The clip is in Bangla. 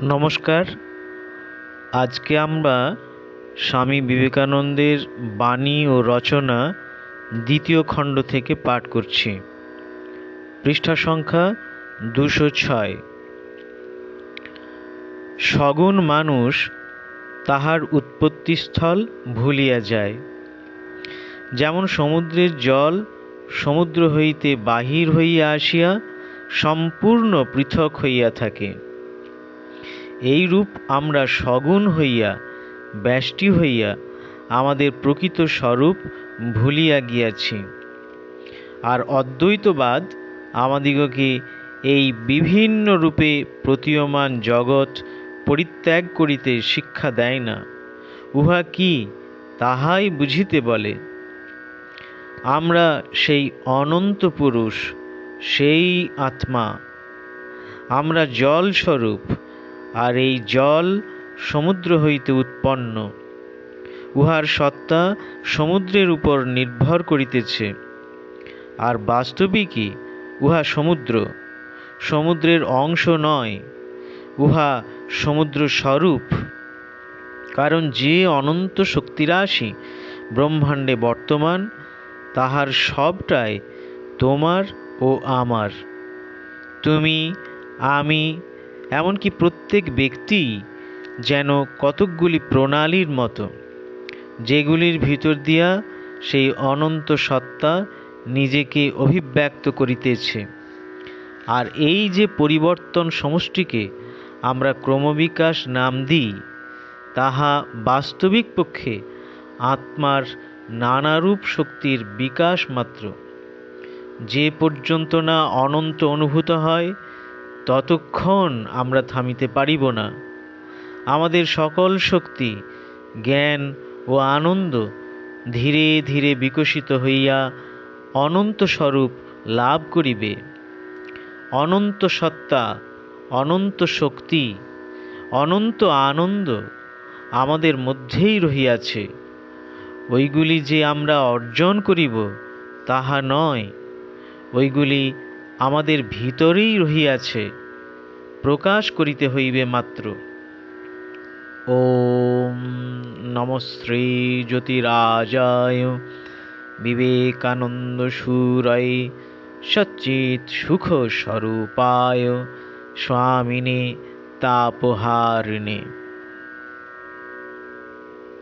নমস্কার। আজকে আমরা স্বামী বিবেকানন্দের বাণী ও রচনা দ্বিতীয় খণ্ড থেকে পাঠ করছি। পৃষ্ঠা সংখ্যা 206। সগুণ মানুষ তাহার উৎপত্তিস্থল ভুলিয়া যায়। যেমন সমুদ্রের জল সমুদ্র হইতে বাহির হইয়া আসিয়া সম্পূর্ণ পৃথক হইয়া থাকে, এইরূপ আমরা সগুণ হইয়া ব্যষ্টি হইয়া আমাদের প্রকৃত স্বরূপ ভুলিয়া গিয়াছি। আর অদ্বৈতবাদ আমাদিগকে এই বিভিন্ন রূপে প্রতীয়মান জগৎ পরিত্যাগ করিতে শিক্ষা দেয় না। উহা কি তাহাই বুঝিতে বলে। আমরা সেই অনন্ত পুরুষ, সেই আত্মা। আমরা জল স্বরূপ, আর এই জল সমুদ্র হইতে উৎপন্ন। উহার সত্তা সমুদ্রের উপর নির্ভর করিতেছে। আর বাস্তবিকই উহা সমুদ্র, সমুদ্রের অংশ নয়, উহা সমুদ্র স্বরূপ। কারণ যে অনন্ত শক্তিরাশি ব্রহ্মাণ্ডে বর্তমান, তাহার সবটাই তোমার ও আমার। তুমি, আমি, এমনকি প্রত্যেক ব্যক্তি যেন কতকগুলি প্রণালীর মতো, যেগুলির ভিতর দিয়া সেই অনন্ত সত্তা নিজেকে অভিব্যক্ত করিতেছে। আর এই যে পরিবর্তন সমষ্টিকে আমরা ক্রমবিকাশ নাম দিই, তাহা বাস্তবিক পক্ষে আত্মার নানারূপ শক্তির বিকাশ মাত্র। যে পর্যন্ত না অনন্ত অনুভূত হয়, ততক্ষণ আমরা থামিতে পারিব না। আমাদের সকল শক্তি, জ্ঞান ও আনন্দ ধীরে ধীরে বিকশিত হইয়া অনন্ত স্বরূপ লাভ করিবে। অনন্ত সত্তা, অনন্ত শক্তি, অনন্ত আনন্দ আমাদের মধ্যেই রহিয়াছে। ওইগুলি যে আমরা অর্জন করিব তাহা নয়, ওইগুলি আমাদের ভিতরেই রহিয়াছে, প্রকাশ করিতে হইবে মাত্র। ওম নমঃ শ্রী জ্যোতিরাজায় বিবেকানন্দ সুরায় সচ্চিৎ সুখ স্বরূপায় স্বামিনে তাপহারিণে।